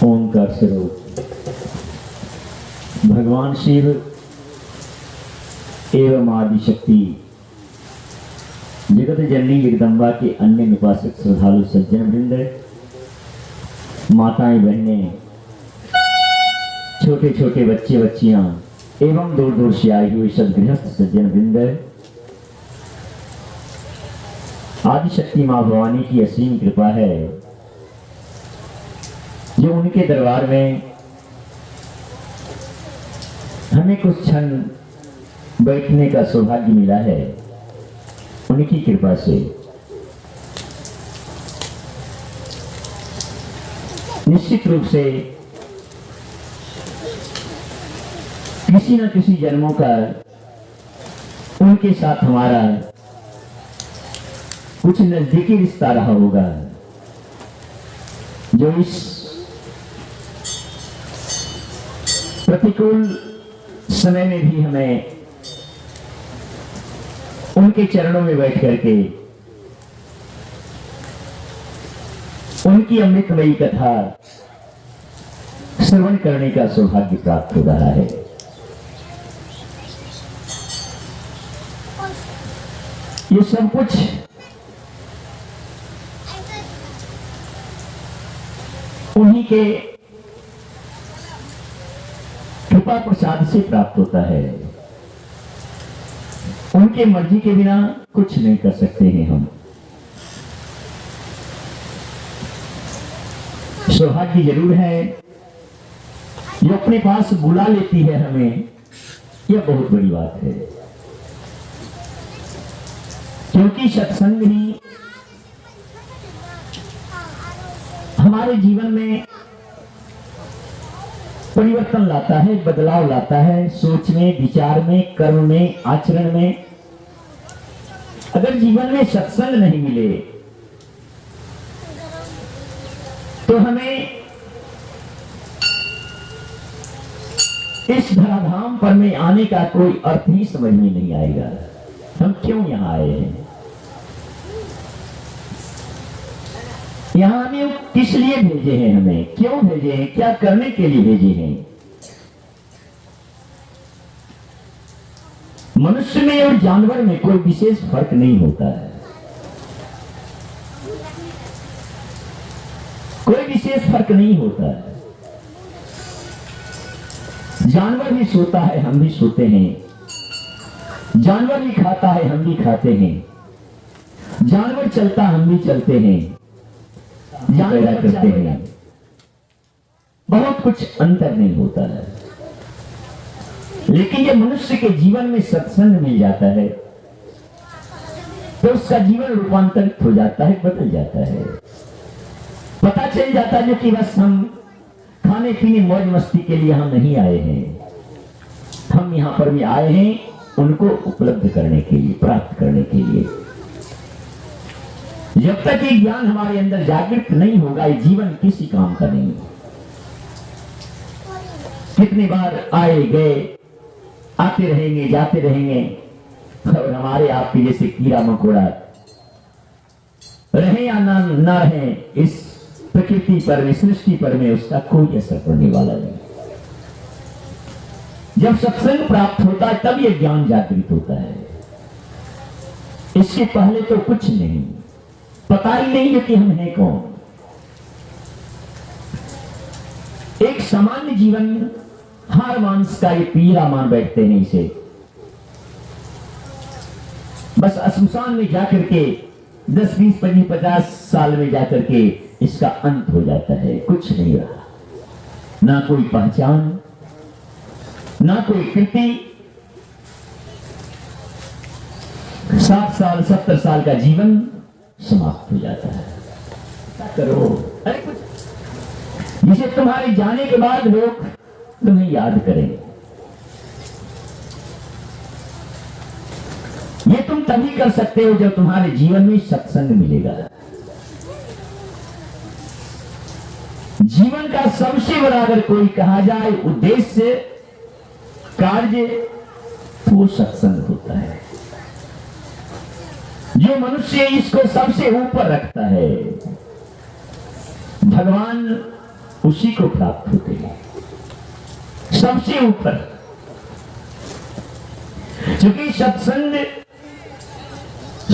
ओंकार स्वरूप भगवान शिव एवं आदिशक्ति जगत जननी जगदम्बा के अन्य उपासक श्रद्धालु सज्जन वृंद, माताएं बहनें, छोटे छोटे बच्चे बच्चियां एवं दूर दूर से आए हुए सब गृहस्थ सज्जन वृंद, आदिशक्ति मां भवानी की असीम कृपा है जो उनके दरबार में हमें कुछ क्षण बैठने का सौभाग्य मिला है। उनकी कृपा से निश्चित रूप से किसी न किसी जन्मों का उनके साथ हमारा कुछ नजदीकी रिश्ता रहा होगा, जो इस प्रतिकूल समय में भी हमें उनके चरणों में बैठ करके उनकी अमृतमयी कथा श्रवण करने का सौभाग्य प्राप्त हो रहा है। ये सब कुछ उन्हीं के कृपा प्रसाद से प्राप्त होता है। उनके मर्जी के बिना कुछ नहीं कर सकते हैं हम। सौभाग्य जरूर है जो अपने पास बुला लेती है हमें, यह बहुत बड़ी बात है, क्योंकि सत्संग ही हमारे जीवन में परिवर्तन लाता है, बदलाव लाता है, सोच में, विचार में, कर्म में, आचरण में। अगर जीवन में सत्संग नहीं मिले तो हमें इस धराधाम पर में आने का कोई अर्थ ही समझ में नहीं आएगा। हम क्यों यहां आए हैं, यहां हमें किस लिए भेजे हैं, हमें क्यों भेजे हैं, क्या करने के लिए भेजे हैं। मनुष्य में और जानवर में कोई विशेष फर्क नहीं होता है, कोई विशेष फर्क नहीं होता है। जानवर भी सोता है, हम भी सोते हैं। जानवर भी खाता है, हम भी खाते हैं। जानवर चलता, हम भी चलते हैं। जानवर करते हैं, बहुत कुछ अंतर नहीं होता है। लेकिन जब मनुष्य के जीवन में सत्संग मिल जाता है तो उसका जीवन रूपांतरित हो जाता है, बदल जाता है। पता चल जाता है कि बस हम खाने पीने मौज मस्ती के लिए हम नहीं आए हैं, हम यहां पर भी आए हैं उनको उपलब्ध करने के लिए, प्राप्त करने के लिए। जब तक ये ज्ञान हमारे अंदर जागृत नहीं होगा, ये जीवन किसी काम का नहीं। कितनी बार आए गए, आते रहेंगे, जाते रहेंगे, और हमारे आपके जैसे कीड़ा मकोड़ा रहे या ना रहे, इस प्रकृति पर, इस सृष्टि पर में उसका कोई असर पड़ने वाला नहीं। जब सत्संग प्राप्त होता है तब यह ज्ञान जागृत होता है। इसके पहले तो कुछ नहीं, पता ही नहीं है कि हम हैं कौन। एक सामान्य जीवन हार मांस का ये पीरा मान बैठते हैं इसे। बस श्मशान में जाकर के 10, 20, 25, 50 साल में जाकर के इसका अंत हो जाता है, कुछ नहीं रहा। ना कोई पहचान, ना कोई कृति। 60 साल 70 साल का जीवन समाप्त हो जाता है। क्या करो, अरे कुछ जिसे तुम्हारे जाने के बाद लोग तुम्हें याद करेंगे। ये तुम तभी कर सकते हो जब तुम्हारे जीवन में सत्संग मिलेगा। जीवन का सबसे बड़ा अगर कोई कहा जाए उद्देश्य, कार्य, तो वो सत्संग होता है। जो मनुष्य इसको सबसे ऊपर रखता है, भगवान उसी को प्राप्त होते हैं सबसे ऊपर। क्योंकि सत्संग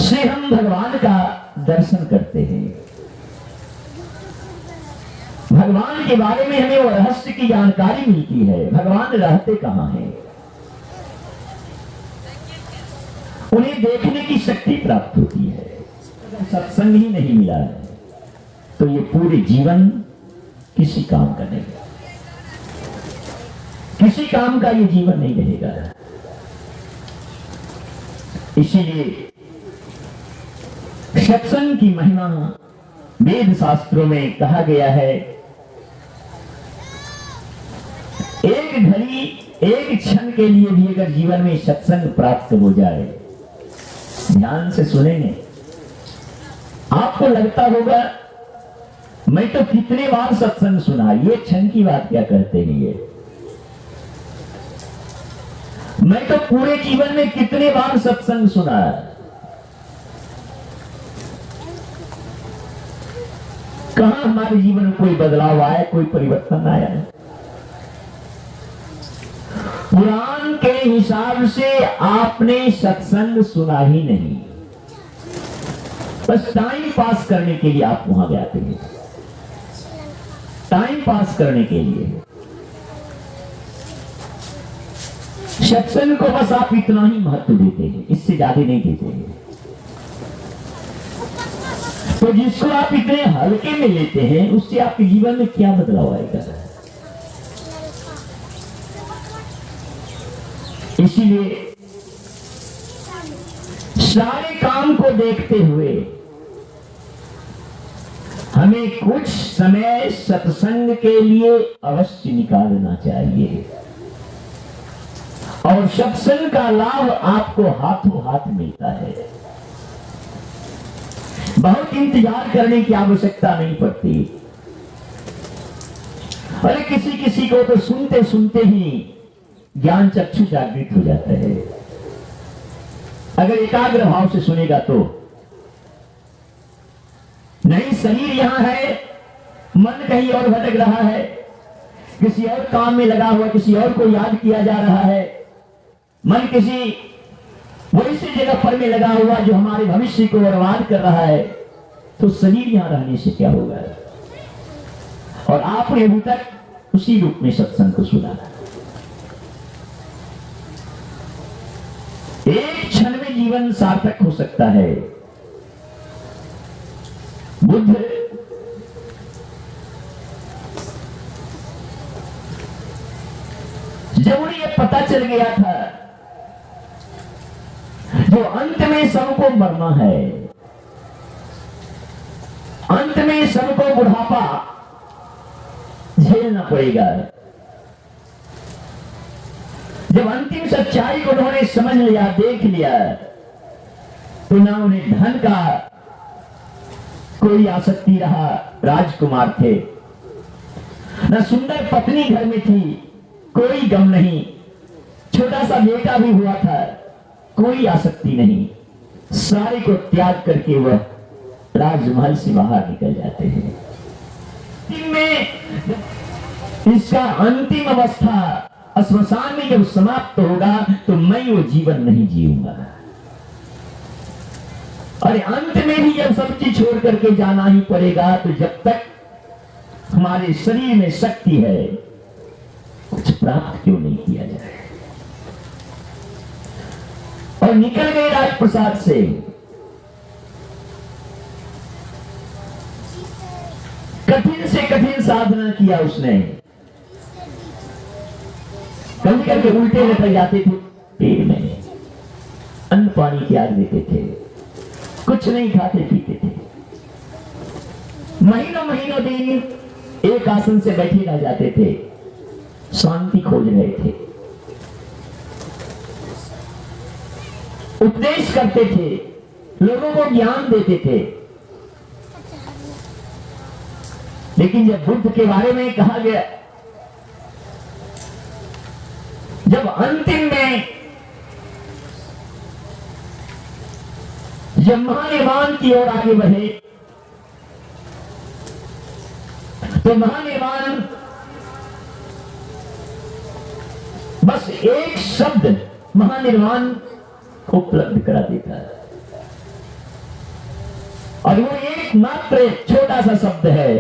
से हम भगवान का दर्शन करते हैं, भगवान के बारे में हमें वो रहस्य की जानकारी मिलती है, भगवान रहते कहां हैं, उन्हें देखने की शक्ति प्राप्त होती है। अगर सत्संग ही नहीं मिला है तो ये पूरे जीवन किसी काम का नहीं, किसी काम का ये जीवन नहीं रहेगा। इसीलिए सत्संग की महिमा वेद शास्त्रों में कहा गया है, एक घड़ी एक क्षण के लिए भी अगर जीवन में सत्संग प्राप्त हो जाए, ध्यान से सुनेंगे, आपको लगता होगा मैं तो कितने बार सत्संग सुना, ये क्षण की बात क्या करते हैं ये, मैं तो पूरे जीवन में कितने बार सत्संग सुना। कहां हमारे जीवन में कोई बदलाव आया, कोई परिवर्तन आया। पुराण के हिसाब से आपने सत्संग सुना ही नहीं, बस टाइम पास करने के लिए आप वहां जाते हैं, टाइम पास करने के लिए। सत्संग को बस आप इतना ही महत्व देते हैं, इससे ज्यादा नहीं देते हैं। तो जिसको आप इतने हल्के में लेते हैं, उससे आपके जीवन में क्या बदलाव आएगा। इसीलिए सारे काम को देखते हुए हमें कुछ समय सत्संग के लिए अवश्य निकालना चाहिए, और सत्संग का लाभ आपको हाथों हाथ मिलता है। बहुत इंतजार करने की आवश्यकता नहीं पड़ती। अरे किसी किसी को तो सुनते सुनते ही ज्ञान चक्षु जागृत हो जाता है, अगर एकाग्र भाव से सुनेगा तो। नहीं, शरीर यहां है, मन कहीं और भटक रहा है, किसी और काम में लगा हुआ, किसी और को याद किया जा रहा है, मन किसी वैसी जगह पर में लगा हुआ जो हमारे भविष्य को बर्बाद कर रहा है, तो शरीर यहां रहने से क्या होगा। और आपने अभी तक उसी रूप में सत्संग को सुना। एक क्षण में जीवन सार्थक हो सकता है। बुद्ध जब उन्हें यह पता चल गया था जो अंत में सबको मरना है, अंत में सबको बुढ़ापा झेलना पड़ेगा, जब अंतिम सच्चाई को उन्होंने समझ लिया, देख लिया, तो ना उन्हें धन का कोई आसक्ति रहा, राजकुमार थे, ना सुंदर पत्नी घर में थी, कोई गम नहीं, छोटा सा बेटा भी हुआ था, कोई आसक्ति नहीं, सारे को त्याग करके वह राजमहल से बाहर निकल जाते हैं। में इसका अंतिम अवस्था श्मशान में जब समाप्त होगा तो मैं वो जीवन नहीं जीऊंगा। और अंत में भी जब सब चीज छोड़ करके जाना ही पड़ेगा, तो जब तक हमारे शरीर में शक्ति है कुछ प्राप्त क्यों नहीं किया जाए। और निकल गए राजप्रसाद से। कठिन से कठिन साधना किया उसने, कभी करके उल्टे लटक जाते थे पेड़ में, अन्न पानी त्याग देते थे, कुछ नहीं खाते पीते थे, महीनों महीनों दिन एक आसन से बैठे रह जाते थे, शांति खोज रहे थे, उपदेश करते थे, लोगों को ज्ञान देते थे। लेकिन जब बुद्ध के बारे में कहा गया, जब अंतिम में जब महानिर्वाण की ओर आगे बढ़े, तो महानिर्वाण बस एक शब्द महानिर्वाण उपलब्ध करा देता है, और वो एकमात्र छोटा सा शब्द है।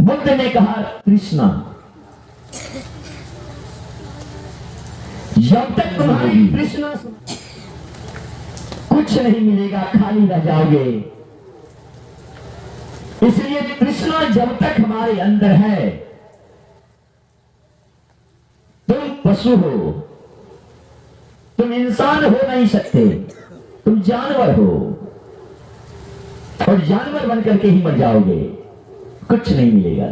बुद्ध ने कहा तृष्णा। जब तक तुम्हारी तृष्णा, कुछ नहीं मिलेगा, खाली रह जाओगे। इसलिए तृष्णा जब तक हमारे अंदर है, तुम पशु हो, तुम इंसान हो नहीं सकते, तुम जानवर हो, और जानवर बनकर के ही मर जाओगे, कुछ नहीं मिलेगा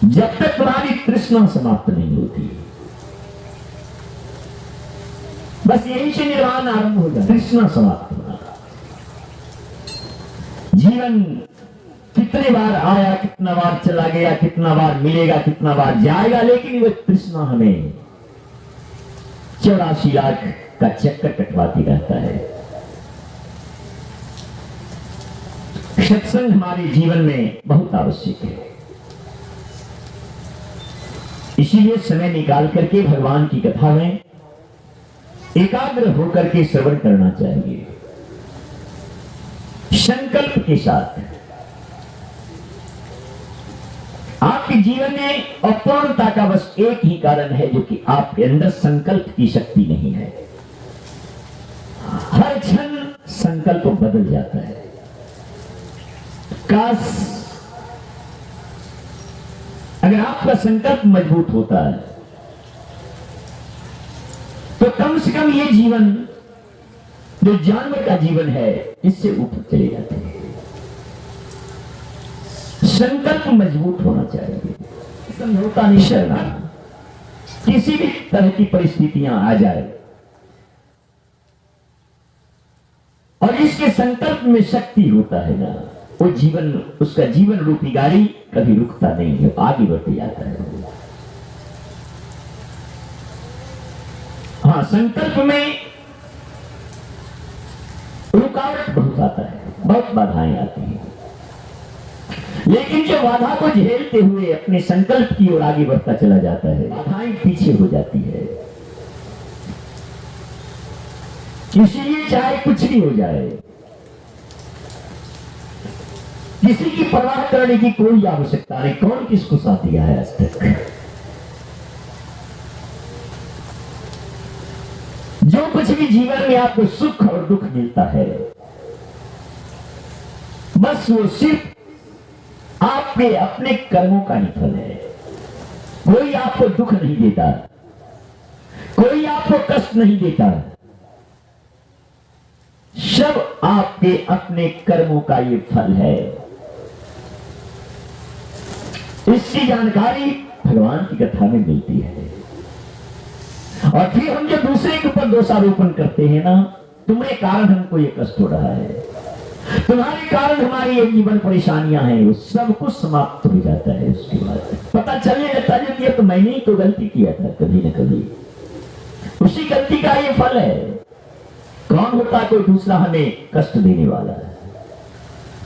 जब तक तुम्हारी तृष्णा समाप्त नहीं होती। बस यही से निर्वाण आरंभ होगा, तृष्णा समाप्त होना। जीवन कितने बार आया, कितना बार चला गया, कितना बार मिलेगा, कितना बार जाएगा, लेकिन वो तृष्णा हमें 84 लाख का चक्कर कटवाती रहता है। सत्संग हमारे जीवन में बहुत आवश्यक है, इसीलिए समय निकाल करके भगवान की कथा में एकाग्र होकर के श्रवण करना चाहिए, संकल्प के साथ। आपके जीवन में अपूर्णता का बस एक ही कारण है, जो कि आपके अंदर संकल्प की शक्ति नहीं है। हर क्षण संकल्प बदल जाता है। काश अगर आपका संकल्प मजबूत होता है, तो कम से कम ये जीवन जो जानवर का जीवन है, इससे ऊपर चले जाते हैं। संकल्प मजबूत होना चाहिए, समझौता नहीं करना। किसी भी तरह की परिस्थितियां आ जाए, और इसके संकल्प में शक्ति होता है ना, वो जीवन, उसका जीवन रूपी गाड़ी कभी रुकता नहीं है, आगे बढ़ते जाता है। हाँ, संकल्प में रुकावट बहुत आता है, बहुत बाधाएं आती हैं, लेकिन जो बाधा को झेलते हुए अपने संकल्प की ओर आगे बढ़ता चला जाता है, बाधाएं पीछे हो जाती है। इसीलिए चाहे कुछ भी हो जाए, किसी की परवाह करने की कोई आवश्यकता नहीं। कौन किसको साथ दिया है आज तक? जो कुछ भी जीवन में आपको सुख और दुख मिलता है, बस वो सिर्फ आपके अपने कर्मों का ही फल है। कोई आपको दुख नहीं देता, कोई आपको कष्ट नहीं देता, सब आपके अपने कर्मों का ये फल है। इसकी जानकारी भगवान की कथा में मिलती है। और फिर हम जो दूसरे के ऊपर दोषारोपण करते हैं ना, तुम्हारे कारण हमको ये कष्ट हो रहा है, तुम्हारे कारण हमारी ये जीवन परेशानियां हैं, वो सब कुछ समाप्त हो जाता है। उसके बाद पता चलने लगता है कि तो मैंने ही तो गलती किया था कभी न कभी, उसी गलती का ये फल है। कौन होता कोई दूसरा हमें कष्ट देने वाला है,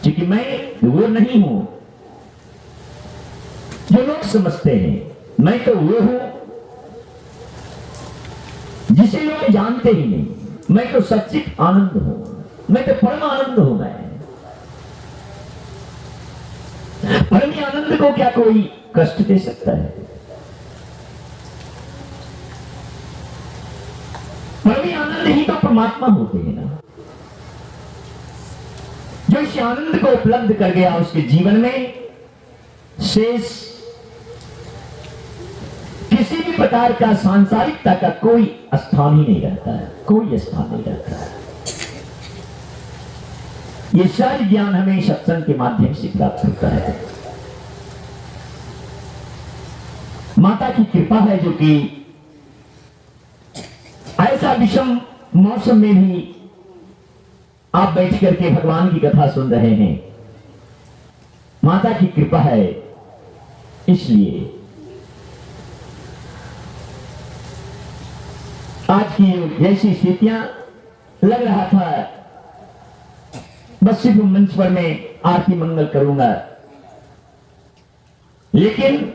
क्योंकि मैं वो नहीं हूं जो लोग समझते हैं। मैं तो वो हूं जिसे लोग जानते ही नहीं। मैं तो सच्चित आनंद हूं, मैं तो परम आनंद हूं। मैं परम आनंद को क्या कोई कष्ट दे सकता है? परम आनंद ही तो परमात्मा होते हैं ना। जो इस आनंद को उपलब्ध कर गया, उसके जीवन में शेष किसी भी प्रकार का सांसारिकता का कोई स्थान ही नहीं रहता है, कोई स्थान नहीं रहता है। ये सारी ज्ञान हमें सत्संग के माध्यम से प्राप्त होता है। माता की कृपा है, जो कि ऐसा विषम मौसम में भी आप बैठ करके भगवान की कथा सुन रहे हैं। माता की कृपा है, इसलिए आज की जैसी स्थितियां, लग रहा था बस सिर्फ मंच पर मैं आरती मंगल करूंगा, लेकिन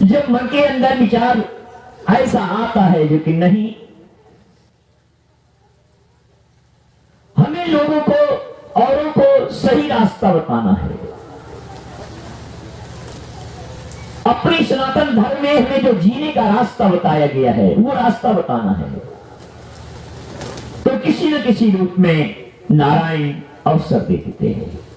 जब मन के अंदर विचार ऐसा आता है जो कि नहीं, हमें लोगों को, औरों को सही रास्ता बताना है, अपने सनातन धर्म में हमें जो जीने का रास्ता बताया गया है वो रास्ता बताना है, तो किसी न किसी रूप में नारायण अवसर दे देते हैं।